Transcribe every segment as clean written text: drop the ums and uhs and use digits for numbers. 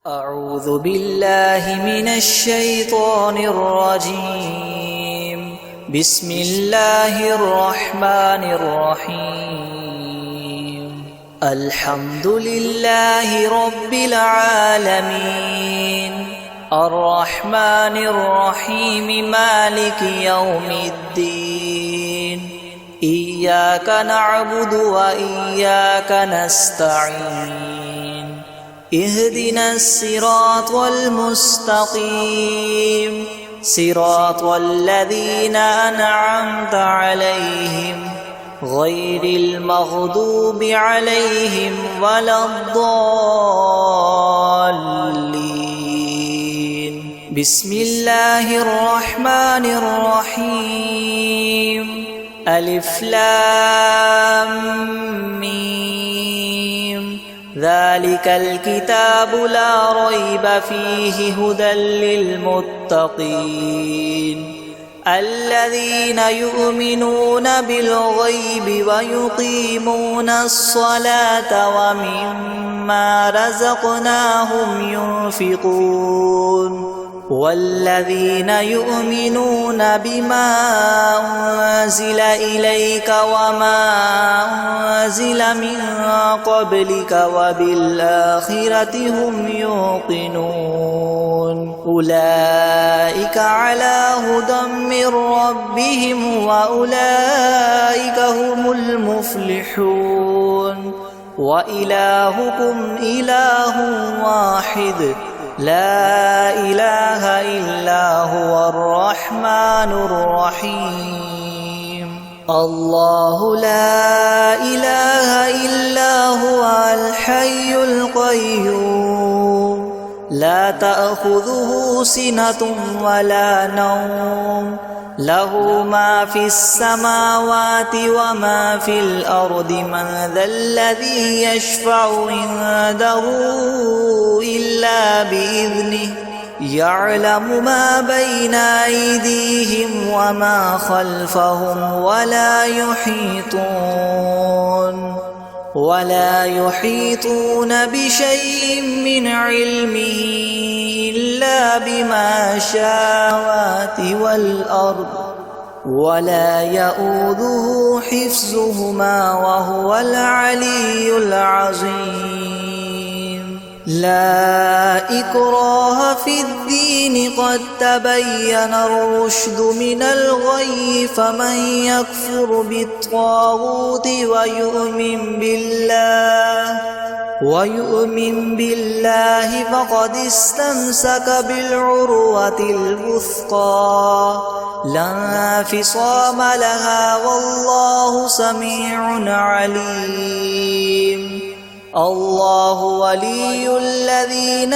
أعوذ بالله من الشيطان الرجيم. بسم الله الرحمن الرحيم. الحمد لله رب العالمين، الرحمن الرحيم، مالك يوم الدين. إياك نعبد وإياك نستعين. اهدنا الصراط المستقيم، صراط الذين أنعمت عليهم غير المغضوب عليهم ولا الضالين. بسم الله الرحمن الرحيم. ألف لام ميم. ذلك الكتاب لا ريب فيه هدى للمتقين الذين يؤمنون بالغيب ويقيمون الصلاة ومما رزقناهم ينفقون والذين يؤمنون بما أنزل إليك وما أنزل من قبلك وبالآخرة هم يوقنون أولئك على هدى من ربهم وأولئك هم المفلحون. وإلهكم إله واحد لا إله إلا هو الرحمن الرحيم. الله لا إله إلا هو الحي القيوم لا تأخذه سنة ولا نوم له ما في السماوات وما في الأرض من ذا الذي يشفع عنده إلا بإذنه يعلم ما بين أيديهم وما خلفهم ولا يحيطون بشيء من علمه إلا بما شاء والأرض ولا يؤوده حفظهما وهو العلي العظيم. لا إكراه في الدين قد تبين الرشد من الغي فمن يكفر بالطاغوت ويؤمن بالله فقد استمسك بالعروة الوثقى لا انفصام لها والله سميع عليم. الله ولي الذين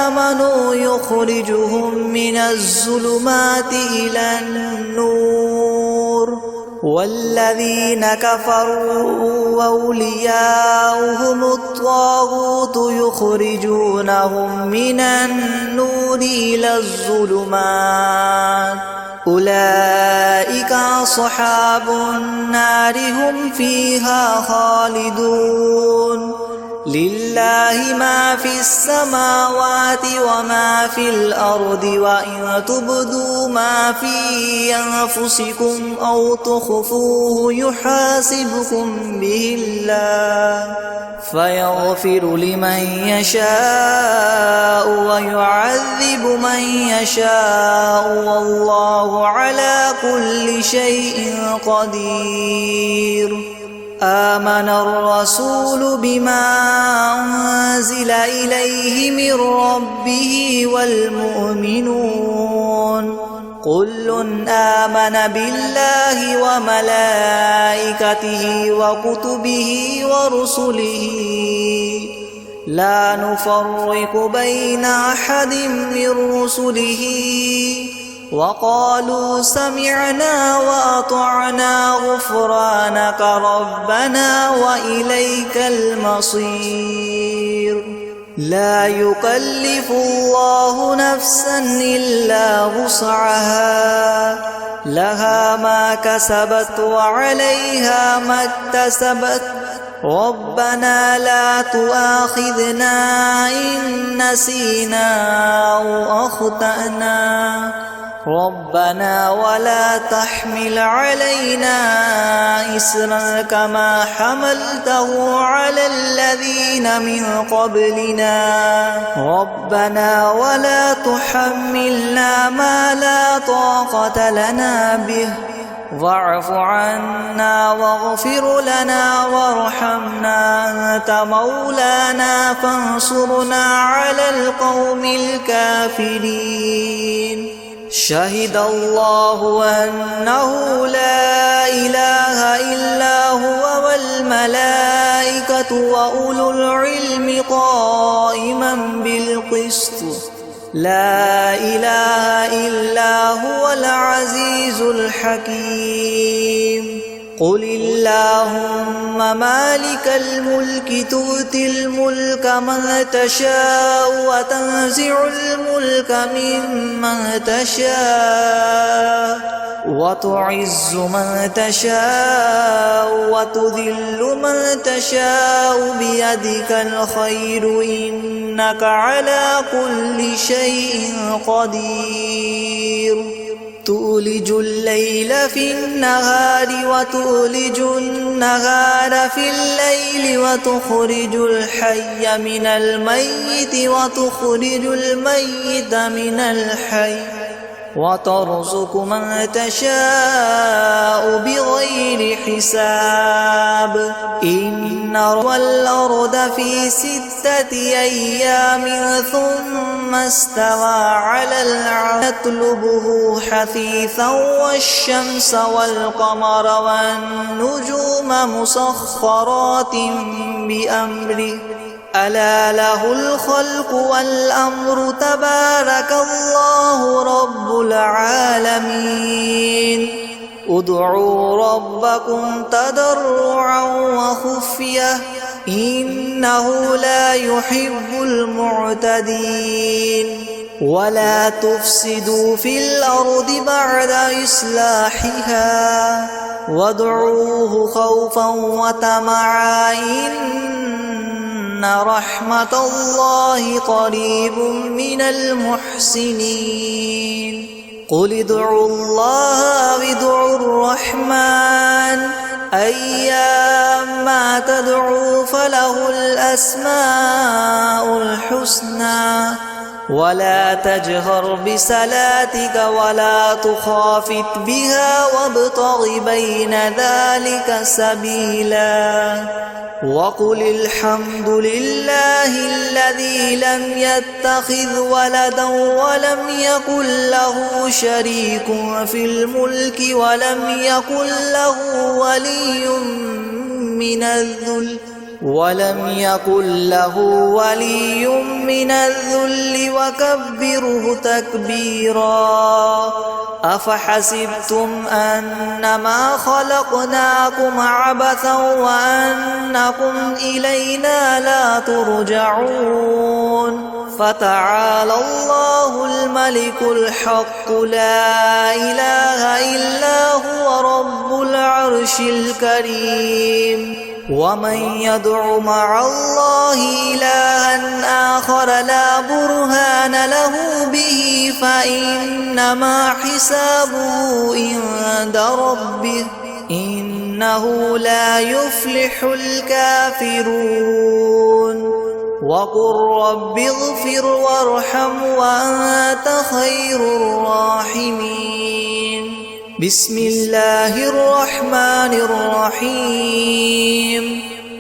آمنوا يخرجهم من الظلمات إلى النور والذين كفروا أولياؤهم الطاغوت يخرجونهم من النور إلى الظلمات أولئك أصحاب النار هم فيها خالدون. لله ما في السماوات وما في الأرض وإن تبدوا ما في أنفسكم أو تخفوه يحاسبكم به الله فيغفر لمن يشاء ويعذب من يشاء والله على كل شيء قدير. آمن الرسول بما أنزل إليه من ربه والمؤمنون كل آمن بالله وملائكته وكتبه ورسله لا نفرق بين أحد من رسله وقالوا سمعنا وأطعنا غفرانك ربنا وإليك المصير. لا يكلف الله نفسا إلا وسعها لها ما كسبت وعليها ما اكتسبت ربنا لا تؤاخذنا إن نسينا أو أخطأنا ربنا ولا تحمل علينا إصرا كما حملته على الذين من قبلنا ربنا ولا تحملنا ما لا طاقة لنا به واعف عنا واغفر لنا وارحمنا أنت مولانا فانصرنا على القوم الكافرين شهد الله أنه لا إله إلا هو والملائكة وأولو العلم قائما بالقسط لا إله إلا هو العزيز الحكيم قل اللهم مالك الملك تؤتي الملك من تشاء وتنزع الملك ممن تشاء وتعز من تشاء وتذل من تشاء بيدك الخير إنك على كل شيء قدير تولج الليل في النهار وتولج النهار في الليل وتخرج الحي من الميت وتخرج الميت من الحي وترزق من تشاء بغير حساب إن والأرض في 6 أيام ثم استوى على العرش يطلبه حثيثا والشمس والقمر والنجوم مسخرات بأمره ألا له الخلق والأمر تبارك الله رب العالمين ادعوا ربكم تضرعا وخفية إنه لا يحب المعتدين ولا تفسدوا في الأرض بعد إصلاحها وادعوه خوفا وطمعا إن رحمة الله قريب من المحسنين قل ادعوا الله أو ادعوا الرحمن أيما تدعوا فله الأسماء الحسنى ولا تجهر بصلاتك ولا تخافت بها وابتغ بين ذلك سبيلا وقل الحمد لله الذي لم يتخذ ولدا ولم يكن له شريك في الملك ولم يكن له ولي من الذل وكبره تكبيرا أفحسبتم أنما خلقناكم عبثا وأنكم إلينا لا ترجعون فتعالى الله الملك الحق لا إله إلا هو رب العرش الكريم ومن يدع مع الله إلها آخر لا برهان له به فإنما حسابه عند ربه إنه لا يفلح الكافرون وقل رب اغفر وارحم وأنت خير الراحمين بسم الله الرحمن الرحيم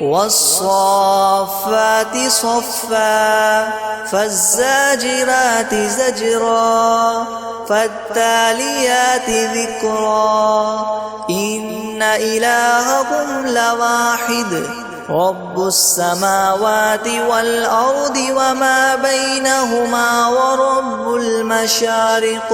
والصافات صفا فالزاجرات زجرا فالتاليات ذكرا إن إلهكم لواحد رب السماوات والأرض وما بينهما ورب المشارق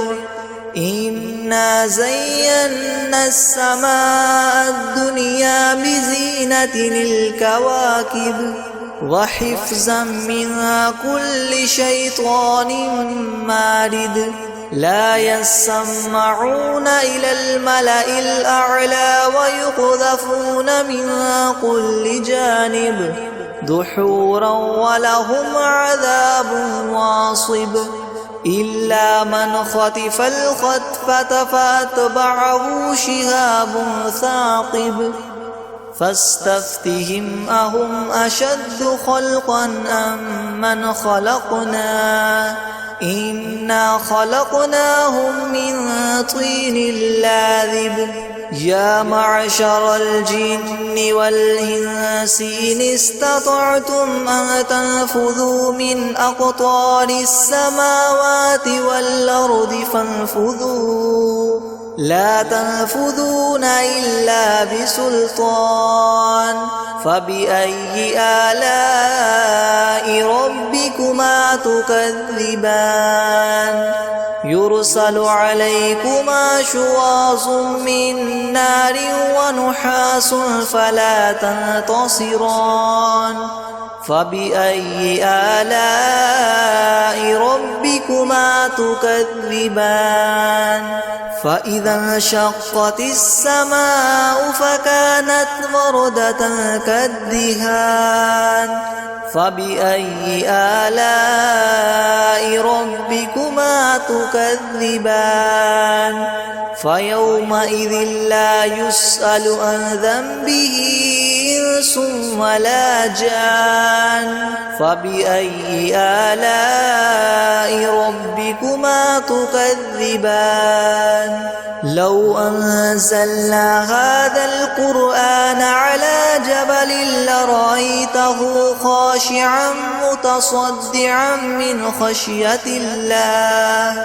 إنا زينا السماء الدنيا بزينة الكواكب وحفظا من كل شيطان مارد لا يسمعون إلى الملأ الأعلى ويقذفون من كل جانب دحورا ولهم عذاب واصب إلا من خطف الخطفة فأتبعه شهاب ثاقب فاستفتهم أهم أشد خلقا أم من خلقنا إنا خلقناهم من طين لاذب يا معشر الجن والإنس إن استطعتم أن تنفذوا من أقطار السماوات والأرض فانفذوا لا تنفذون إلا بسلطان فبأي آلاء ربكما تكذبان يرسل عليكما شواظ من نار ونحاس فلا تنتصران فبأي آلاء ربكما تكذبان فإذا انشقت السماء فكانت وردة كالدهان فبأي آلاء ربكما تكذبان فيومئذ لا يسأل عن ذنبه إنس ولا جان فبأي آلاء ربكما تكذبان لو أنزلنا هذا القرآن على جبل لرأيته خاشعا متصدعا من خشية الله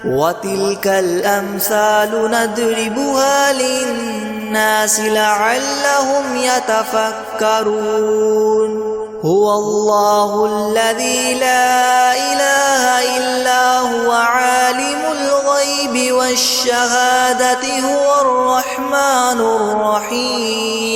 وتلك الأمثال نضربها للناس لعلهم يتفكرون هو الله الذي لا إله إلا هو عالم الغيب والشهادة هو الرحمن الرحيم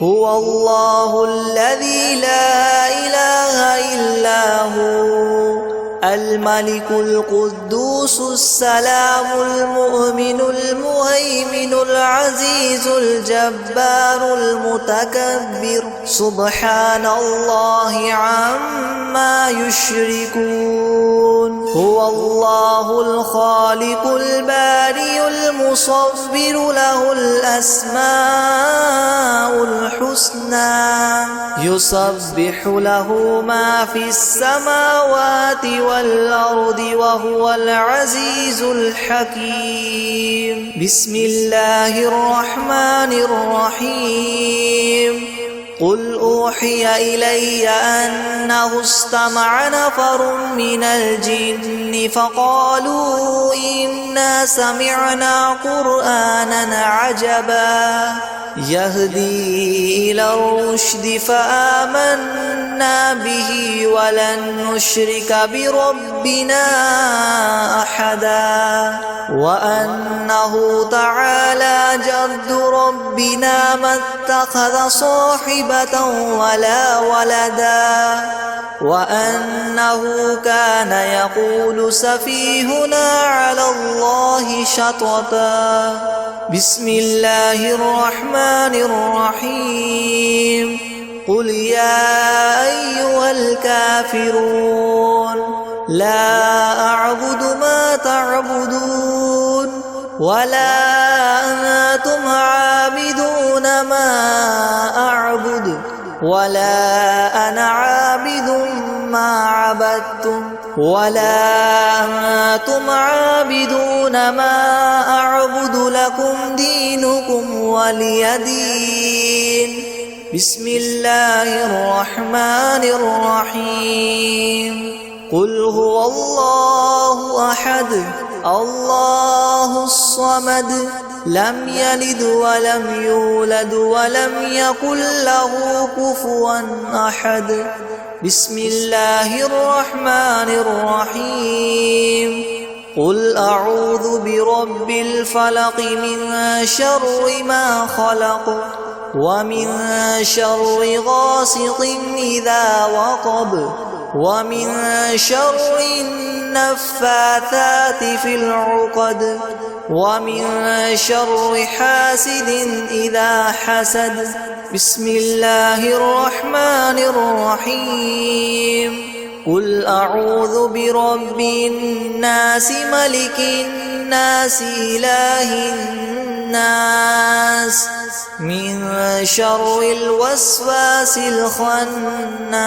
هو الله الذي لا إله إلا هو الملك القدوس السلام المؤمن المهيمن العزيز الجبار المتكبر سبحان الله عما يشركون هو الله الخالق البارئ المصور له الأسماء الحسنى يسبح له ما في السماوات والأرض وهو العزيز الحكيم بسم الله الرحمن الرحيم قل أوحي إلي أنه استمع نفر من الجن فقالوا إنا سمعنا قرآنا عجبا يهدي إلى الرشد فآمنا به ولن نشرك بربنا أحدا وأنه تعالى جد ربنا ما اتخذ صاحبة ولا ولدا وأنه كان يقول سفيهنا على الله شططا بسم الله الرحمن الرحيم قل يا أيها الكافرون لا أعبد ما تعبدون ولا أنتم عابدون ما أعبد ولا أنا عابد ما عبدتم ولا أنتم عابدون ما أعبد لكم دينكم ولي دين بسم الله الرحمن الرحيم قل هو الله أحد الله الصمد لم يلد ولم يولد ولم يكن له كفوا أحد بسم الله الرحمن الرحيم قل أعوذ برب الفلق من شر ما خلق ومن شر غاسق إذا وقب ومن شر النفاثات في العقد ومن شر حاسد إذا حسد بسم الله الرحمن الرحيم قل أعوذ برب الناس ملك الناس إله الناس من شر الوسواس الخناس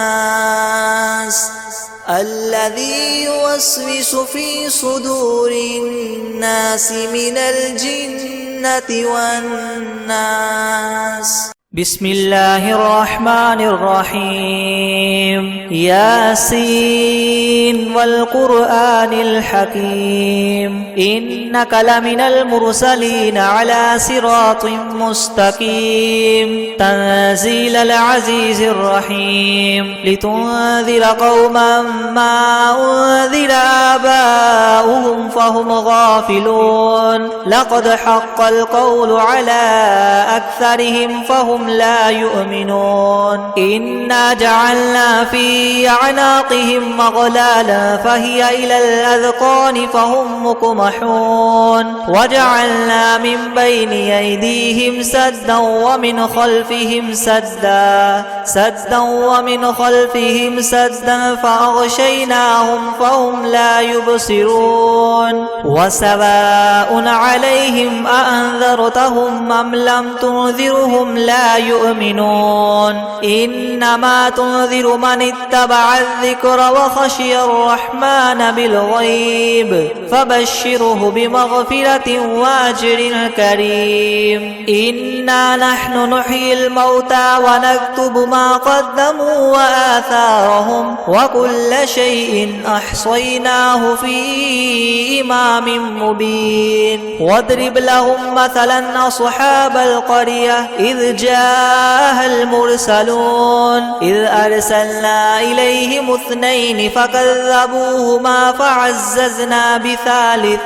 الذي يوسوس في صدور الناس من الجنة والناس. بسم الله الرحمن الرحيم ياسين والقرآن الحكيم إنك لمن المرسلين على صراط مستقيم تنزيل العزيز الرحيم لتنذر قوما ما أنذر آباؤهم فهم غافلون لقد حق القول على أكثرهم فهم لا يؤمنون إنا جعلنا في أعناقهم مغلالا فهي إلى الأذقان فهم مقمحون وجعلنا من بين أيديهم سدا ومن خلفهم سدا فأغشيناهم فهم لا يبصرون وسواء عليهم أأنذرتهم أم لم تنذرهم لا يؤمنون إنما تنذر من اتبع الذكر وخشي الرحمن بالغيب فبشره بمغفرة وأجر كريم إنا نحن نحيي الموتى ونكتب ما قدموا وآثارهم وكل شيء أحصيناه في إمام مبين واضرب لهم مثلا أصحاب القرية إذ جاءها المرسلون إذ أرسلنا إليهم اثنين فكذبوهما فعززنا بثالث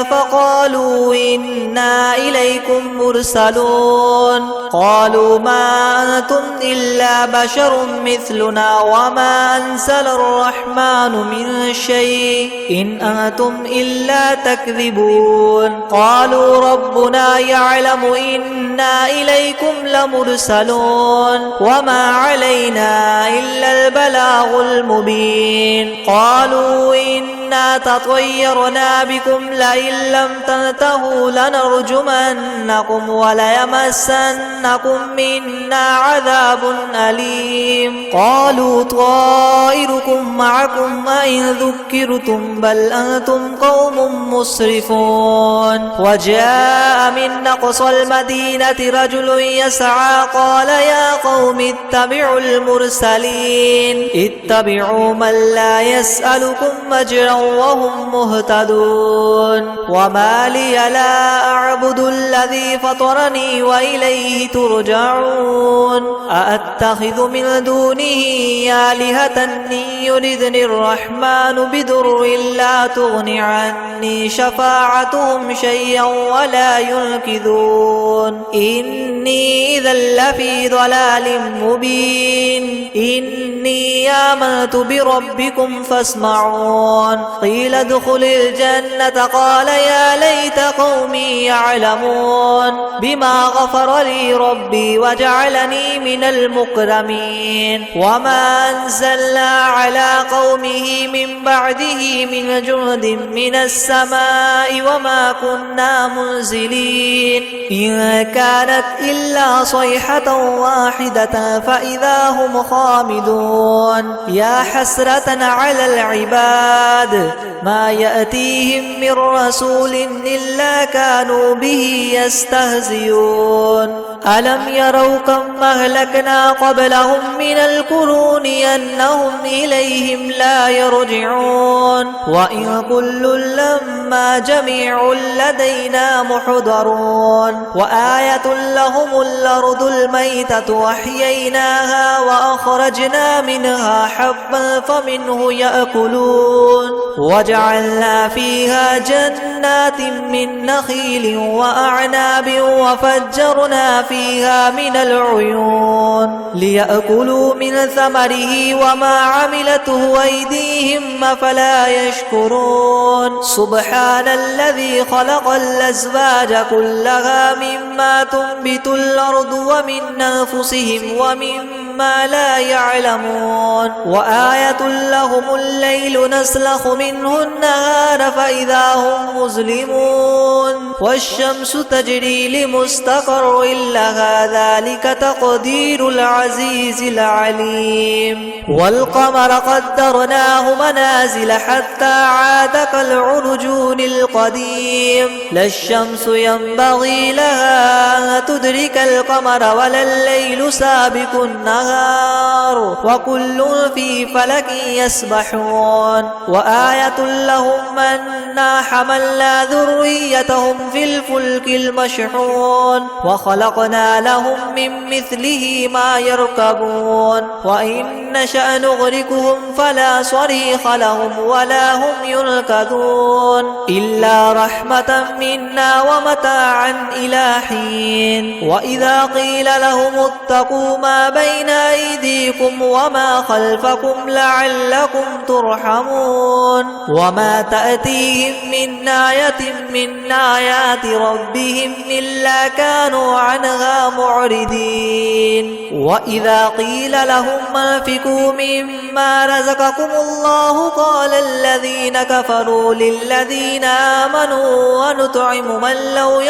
فقالوا إنا إليكم مرسلون قالوا ما أنتم إلا بشر مثلنا وما أنزل الرحمن من شيء إن أنتم إلا تكذبون قالوا ربنا يعلم إنا إليكم لمرسلون وما علينا إلا البلاغ المبين قالوا إنا تطيرنا بكم لئن لم تنتهوا لنرجمنكم وليمسنكم منا عذاب أليم قالوا طائركم معكم أئن ذكرتم بل أنتم قوم مسرفون وجاء من أقصى المدينة رجل يسعى قال يا قوم اتبعوا المرسلين اتبعوا من لا يسألكم أجرا وهم مهتدون وما لي لا أعبد الذي فطرني وإليه ترجعون أأتخذ من دونه آلهة إن يردني الرحمن بضر لا تغن عني شفاعتهم شيئا ولا ينقذون إني إذا لفي ضلال مبين إني آمنت بربكم فاسمعون قيل ادخل الجنة قال يا ليت قومي يعلمون بما غفر لي ربي وجعلني من المكرمين وما أنزلنا على قومه من بعده من جند من السماء وما كنا منزلين إن كانت إلا صيحة واحدة فإذا هم خامدون يا حسرة على العباد ما يأتيهم من رسول إلا كانوا به يستهزئون ألم يروا كم أهلكنا قبلهم من القرون أنهم إليهم لا يرجعون وإن كل لما جميع لدينا محضرون وآية لهم الأرض الميتة أحييناها أخرجنا منها حبا فمنه يأكلون وجعلنا فيها جنات من نخيل وأعناب وفجرنا فيها من العيون ليأكلوا من ثمره وما عملته أيديهم فلا يشكرون سبحان الذي خلق الأزواج كلها مما تنبت الأرض ومن أنفسهم ومما لا يعلمون وآية لهم الليل نسلخ منه النهار فإذا هم مظلمون والشمس تجري لمستقر لها ذلك تقدير العزيز العليم والقمر قدرناه منازل حتى عاد كالعرجون القديم لا الشمس ينبغي لها أن تدرك القمر ولا الليل سابق النهار وكل في فلك يسبحون وآية لهم أنا حملنا ذريتهم في الفلك المشحون وخلقنا لهم من مثله ما يركبون وإن نشأ نغرقهم فلا صريخ لهم ولا هم ينقذون إلا رحمة منا ومتاعا إلى حين وإذا قيل لهم اتقوا ما بين أيديكم وما خلفكم لعلكم ترحمون وما تأتيهم من آية من آيات ربهم إلا كانوا عنها معرضين وإذا قيل لهم انفقوا مما رزقكم الله قال الذين كفروا للذين آمنوا ونطعم من لو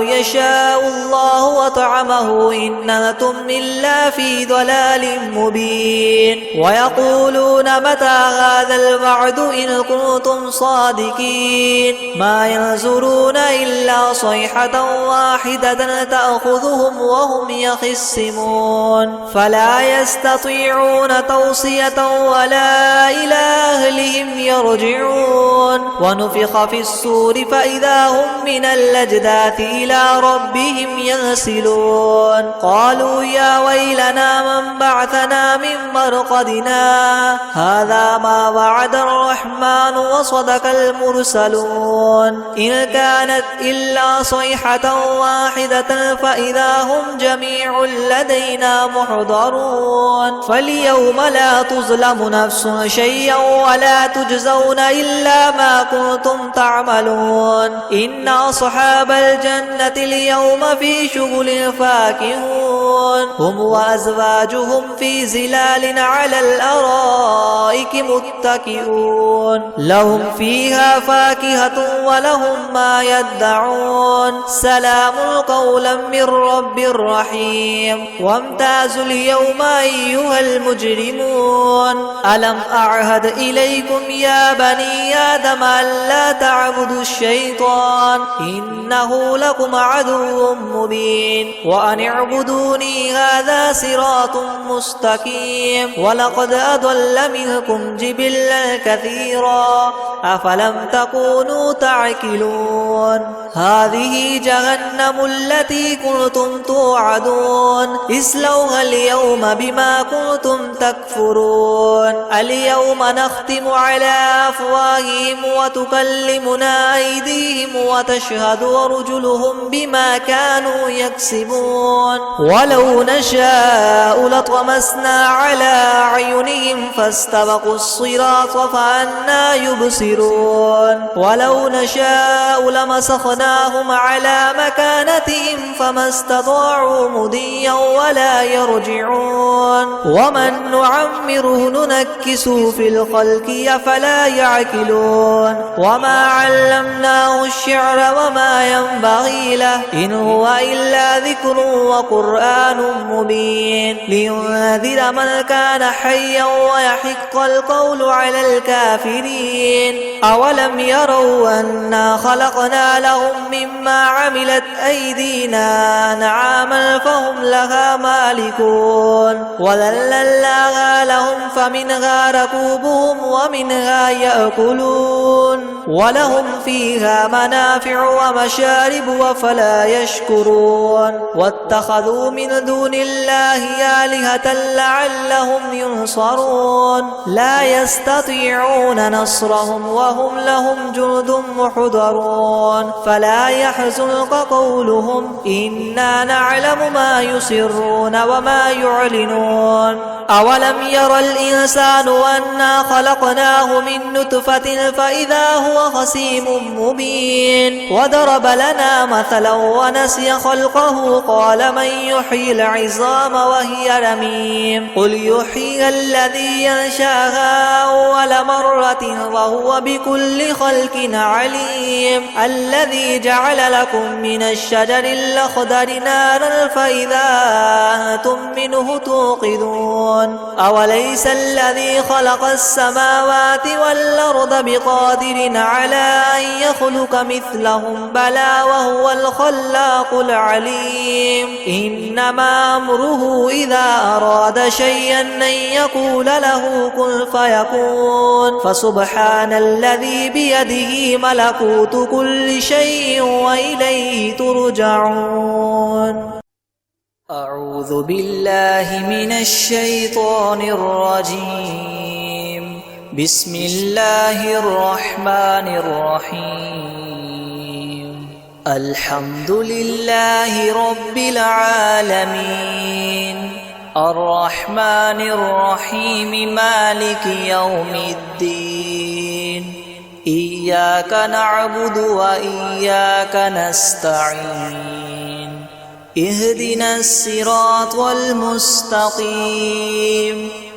يشاء الله وطعمه إن أنتم إلا في ضلال مبين ويقولون متى هذا الوعد إن كنتم صادقين ما ينظرون إلا صيحة واحدة تأخذهم وهم يخصمون فلا يستطيعون توصية ولا إلى أهلهم يرجعون ونفخ في الصور فإذا هم من الأجداث إلى ربهم ينسلون قالوا يا ويلنا من بعثنا من مرقدنا هذا ما وعد الرحمن وصدق المرسلون إن كانت إلا صيحة واحدة فإذا هم جميع لدينا محضرون فاليوم لا تظلم نفس شيئا ولا تجزون إلا ما كنتم تعملون إن أصحاب الجنة اليوم في شغل فاكهون هم وأزواجهم في زلال على الأرائك متكئون لهم فيها فاكهة ولهم ما يدعون سلام قولا من رب رحيم وامتازوا اليوم أيها المجرمون ألم أعهد إليكم يا بني آدم ألا تعبدوا الشيطان إنه لكم عدو مبين وأن اعبدوني هذا صراط مستقيم ولقد أضل منكم جبلا كثيرا أفلم تكونوا تعقلون هذه جهنم التي كنتم توعدون اصلوها اليوم بما كنتم تكفرون اليوم نختم على أفواههم وتكلمنا أيديهم وتشهد أرجلهم بما كانوا يكسبون ولو نشاء لطمسنا على أعينهم فاستبقوا الصراط فأنى يبصرون ولو نشاء لمسخناهم على مكانتهم فما استطاعوا مضيا ولا يرجعون ومن نعمره ننكسه في الخلق أفلا يعقلون وما علمناه الشعر وما ينبغي له إن هو إلا ذكر وقرآن مبين لينذر من كان حيا ويحق القول على الكافرين أولم يروا أنا خلقنا لهم مما عملت أيدينا أنعاما فهم لها مالكون وذللناها لهم فمنها ركوبهم ومنها يأكلون ولهم فيها منافع ومشارب وفلا يشكرون واتخذوا من دون الله آلهة لعلهم ينصرون لا يستطيعون نصرهم وهم لهم جند محضرون فلا يحزنك قولهم إنا نعلم ما يسرون وما يعلنون أولم ير الإنسان أنا خلقناه من نطفة فإذا هو خصيم مبين وضرب لنا مثلا ونسي خلقه قال من يحيي العظام وهي رميم قل يحيي الذي ينشاها أول مرة وهو بكل خلق عليم الذي جعل لكم من الشجر الأخضر نارا فإذا أنتم منه توقدون أوليس الذي خلق السماوات والأرض بقادر على أن يخلق مثلهم بلى وهو الخلاق العليم إنما أمره إذا أراد شيئا أن يقول له كن فيكون فسبحان الذي بيده ملكوت كل شيء وإليه ترجعون أعوذ بالله من الشيطان الرجيم بسم الله الرحمن الرحيم الحمد لله رب العالمين الرحمن الرحيم مالك يوم الدين إياك نعبد وإياك نستعين اهدنا الصراط المستقيم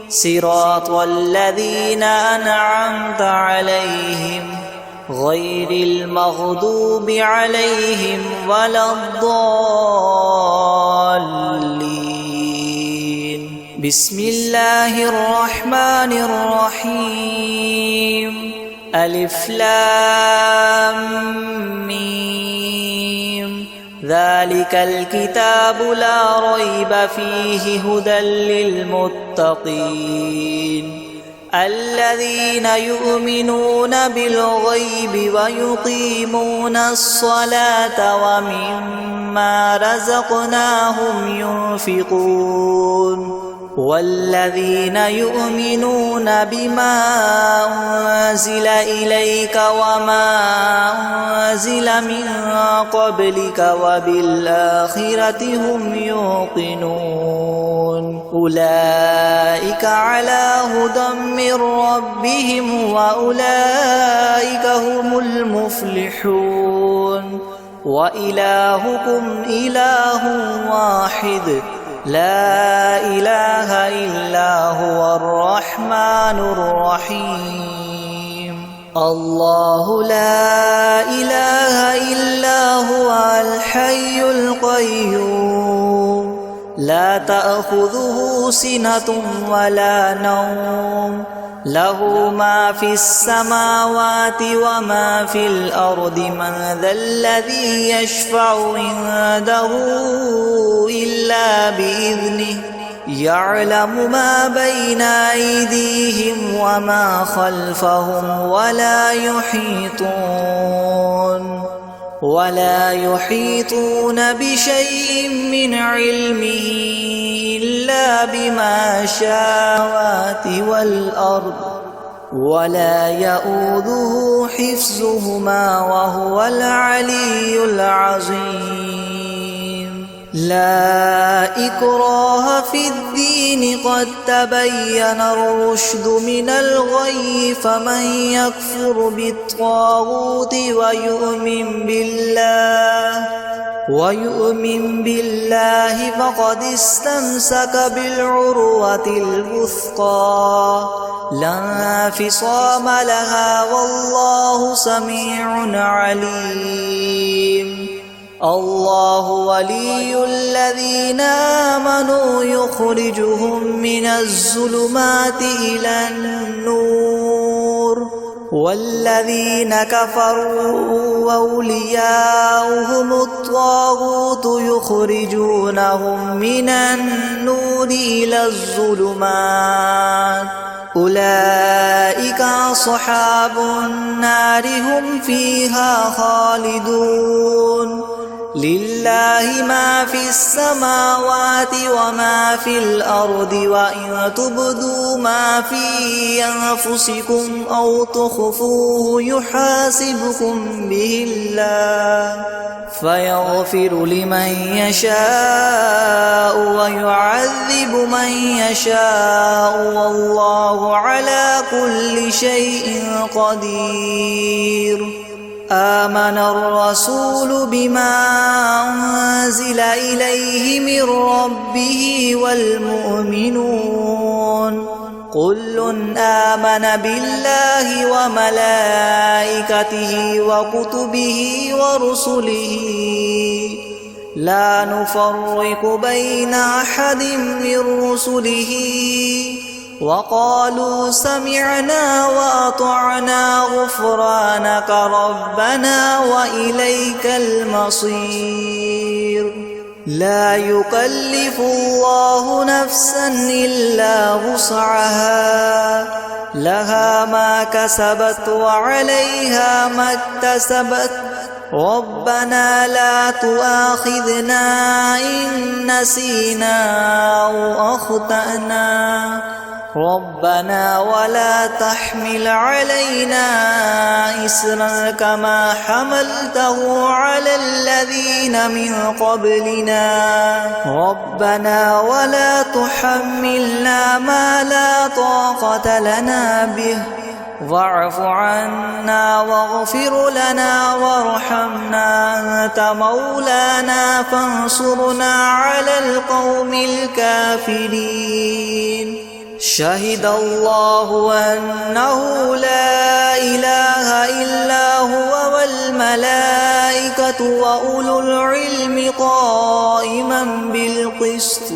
صراط الذين أنعمت عليهم غير المغضوب عليهم ولا الضالين بسم الله الرحمن الرحيم ألف لام ميم ذلك الكتاب لا ريب فيه هدى للمتقين الذين يؤمنون بالغيب ويقيمون الصلاة ومما رزقناهم ينفقون والذين يؤمنون بما أنزل إليك وما أنزل من قبلك وبالآخرة هم يوقنون أولئك على هدى من ربهم وأولئك هم المفلحون وإلهكم إله واحد لا إله إلا هو الرحمن الرحيم الله لا إله إلا هو الحي القيوم لا تأخذه سنة ولا نوم له ما في السماوات وما في الأرض من ذا الذي يشفع عنده إلا بإذنه يعلم ما بين أيديهم وما خلفهم ولا يحيطون بشيء من علمه إلا بما شاء والأرض ولا يؤوده حفظهما وهو العلي العظيم لا إكراه في الدين قد تبين الرشد من الغي فمن يكفر بالطاغوت ويؤمن بالله فقد استمسك بالعروة الوثقى لا انفصام لها والله سميع عليم الله ولي الذين آمنوا يخرجهم من الظلمات إلى النور والذين كفروا أولياؤهم الطاغوت يخرجونهم من النور إلى الظلمات أولئك أصحاب النار هم فيها خالدون لله ما في السماوات وما في الأرض وإن تبدوا ما في أنفسكم أو تخفوه يحاسبكم به الله فيغفر لمن يشاء ويعذب من يشاء والله على كل شيء قدير آمن الرسول بما أنزل إليه من ربه والمؤمنون كل آمن بالله وملائكته وكتبه ورسله لا نفرق بين أحد من رسله وقالوا سمعنا وأطعنا غفرانك ربنا وإليك المصير لا يكلف الله نفسا إلا وسعها لها ما كسبت وعليها ما اكتسبت ربنا لا تؤاخذنا إن نسينا أو أخطأنا ربنا ولا تحمل علينا إصرا كما حملته على الذين من قبلنا ربنا ولا تحملنا ما لا طاقة لنا به واعف عنا واغفر لنا وارحمنا أنت مولانا فانصرنا على القوم الكافرين شهد الله أنه لا إله إلا هو والملائكة وأولو العلم قائما بالقسط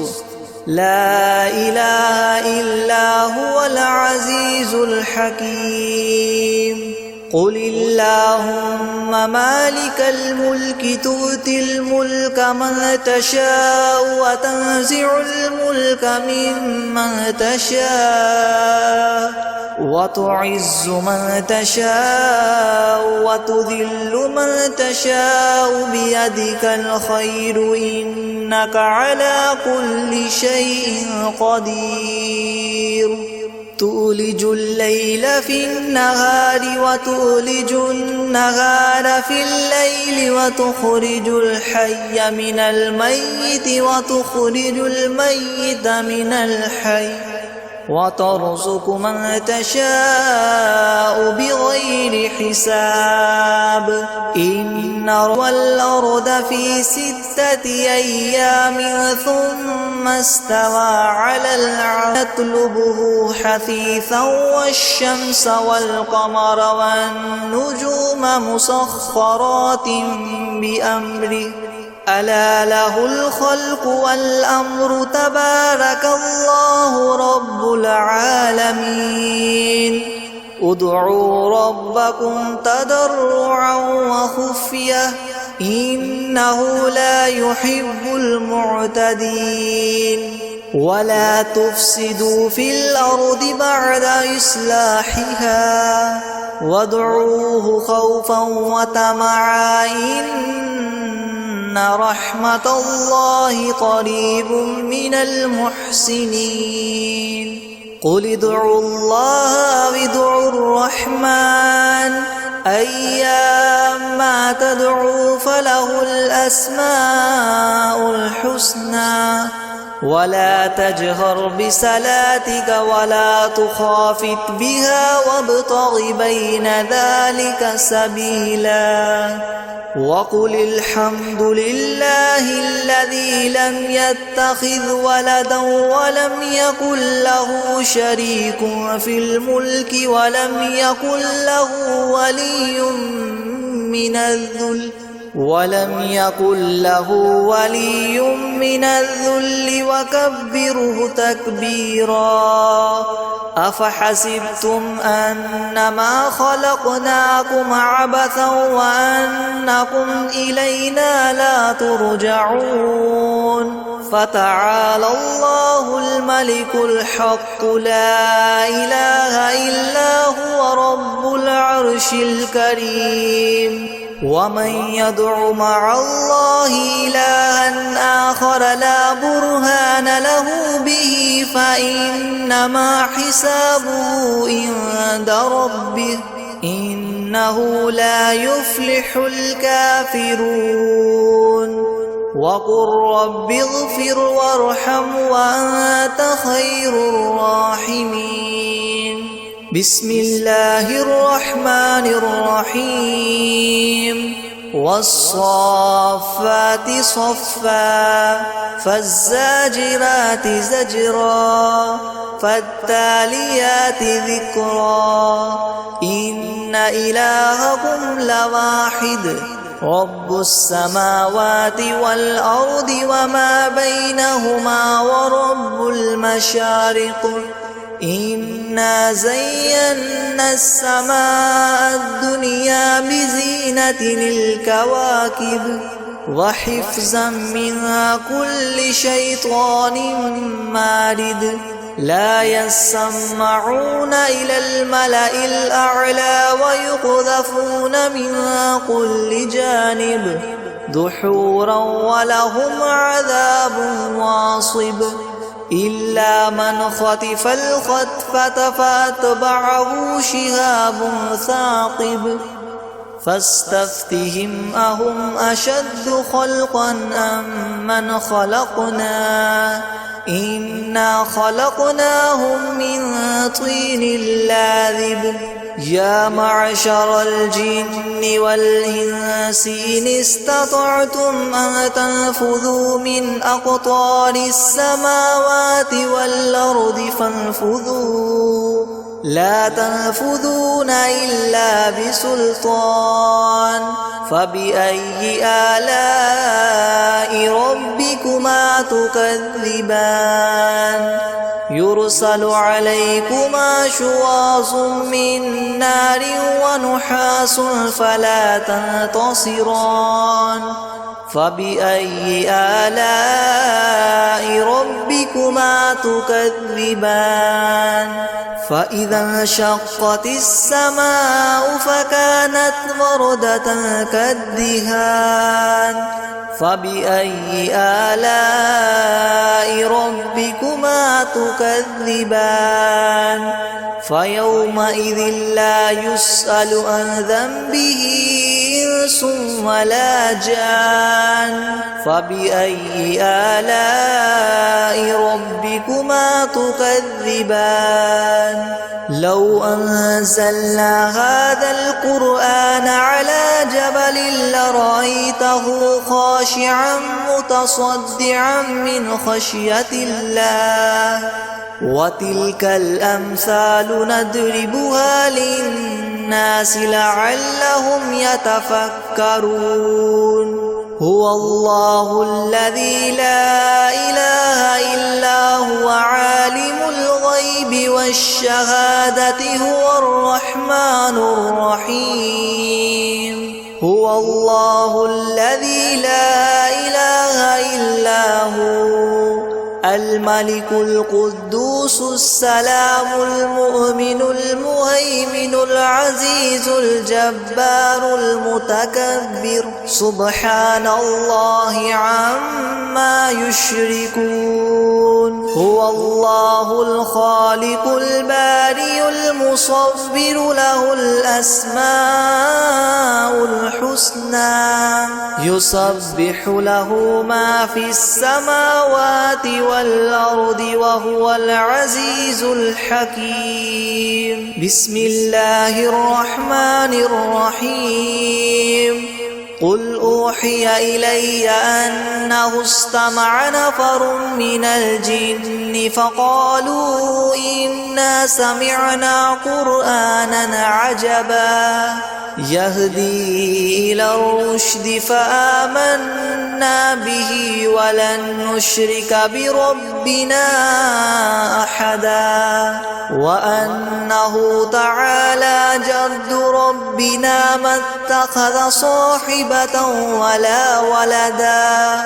لا إله إلا هو العزيز الحكيم قل اللهم مالك الملك تؤتي الملك من تشاء وتنزع الملك ممن تشاء وتعز من تشاء وتذل من تشاء بيدك الخير إنك على كل شيء قدير تولج الليل في النهار وتولج النهار في الليل وتخرج الحي من الميت وتخرج الميت من الحي وترزق من تشاء بغير حساب إن والأرض في 6 أيام ثم استوى على العرش يطلبه حثيثا والشمس والقمر والنجوم مسخرات بأمره ألا له الخلق والأمر تبارك الله رب العالمين ادعوا ربكم تضرعا وخفية إنه لا يحب المعتدين ولا تفسدوا في الأرض بعد إصلاحها وادعوه خوفا وطمعا إن رحمة الله قريب من المحسنين قل ادعوا الله أو ادعوا الرحمن أيما تدعوا فله الأسماء الحسنى ولا تجهر بصلاتك ولا تخافت بها وابتغ بين ذلك سبيلا وقل الحمد لله الذي لم يتخذ ولدا ولم يكن له شريك في الملك ولم يكن له ولي من الذل ولم يكن له ولي من الذل وكبره تكبيرا أفحسبتم أنما خلقناكم عبثا وأنكم إلينا لا ترجعون فتعالى الله الملك الحق لا إله إلا هو رب العرش الكريم ومن يدع مع الله إلها آخر لا برهان له به فإنما حسابه عند ربه إنه لا يفلح الكافرون وقل رب اغفر وارحم وأنت خير الراحمين بسم الله الرحمن الرحيم والصافات صفا فالزاجرات زجرا فالتاليات ذكرا إن إلهكم لواحد رب السماوات والأرض وما بينهما ورب المشارق إنا زينا السماء الدنيا بزينة الكواكب وحفظا من كل شيطان مارد لا يسمعون إلى الملأ الأعلى ويقذفون من كل جانب دحورا ولهم عذاب واصب إلا من خطف الخطفة فأتبعه شهاب ثاقب فاستفتهم أهم أشد خلقا أم من خلقنا إنا خلقناهم من طين لاذب يا معشر الجن والإنس إن استطعتم أن تنفذوا من أقطار السماوات والأرض فانفذوا لا تنفذون إلا بسلطان فبأي آلاء ربكما تكذبان يرسل عليكما شواظ من نار ونحاس فلا تنتصران فبأي آلاء ربكما تكذبان فإذا انشقت السماء فكانت وردة كالدهان فبأي آلاء ربكما تكذبان فيومئذ لا يسأل عن ذنبه إنس ولا جان فبأي آلاء ربكما تكذبان لو أنزلنا هذا القرآن على جبل لرأيته خاشعا متصدعا من خشية الله وتلك الأمثال نضربها للناس لعلهم يتفكرون هو الله الذي لا إله إلا هو عالم الغيب والشهادة هو الرحمن الرحيم هو الله الذي لا إله إلا هو الملك القدوس السلام المؤمن المهيمن العزيز الجبار المتكبر سبحان الله عما يشركون هو الله الخالق البارئ المصور له الأسماء الحسنى يسبح له ما في السماوات والأرض وهو العزيز الحكيم بسم الله الرحمن الرحيم قل أوحي إلي أنه استمع نفر من الجن فقالوا إنا سمعنا قرآنا عجبا يهدي إلى الرشد فآمنا به ولن نشرك بربنا أحدا وأنه تعالى جد ربنا ما اتخذ صاحبة ولا ولدا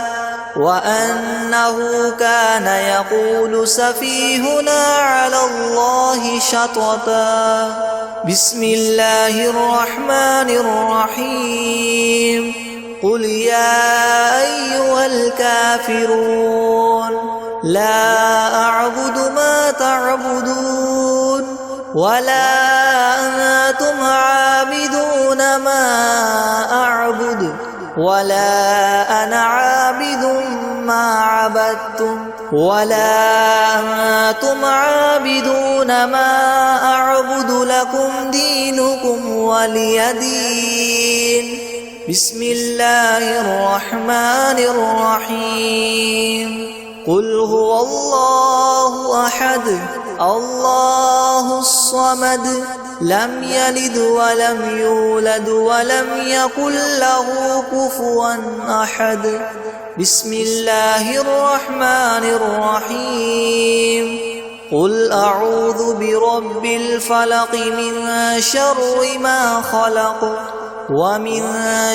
وأنه كان يقول سفيهنا على الله شططا بسم الله الرحمن الرحيم قل يا أيها الكافرون لا أعبد ما تعبدون ولا أنتم عابدون ما أعبد ولا أنا عابد ما عبدتم ولا أنتم عابدون ما أعبد لكم دينكم ولي دين بسم الله الرحمن الرحيم قل هو الله أحد الله الصمد لم يلد ولم يولد ولم يكن له كفوا أحد بسم الله الرحمن الرحيم قل أعوذ برب الفلق من شر ما خلق ومن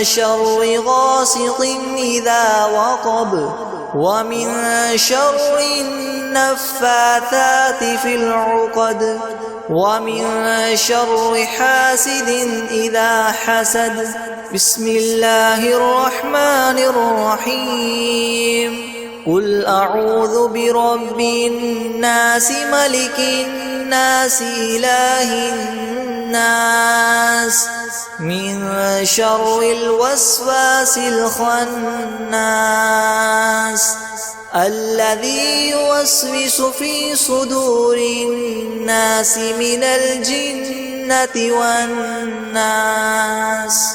شر غاسق إذا وقب ومن شر النفاثات في العقد ومن شر حاسد إذا حسد بسم الله الرحمن الرحيم قل أعوذ برب الناس ملك الناس إله الناس من شر الوسواس الخناس الذي يوسوس في صدور الناس من الجنة والناس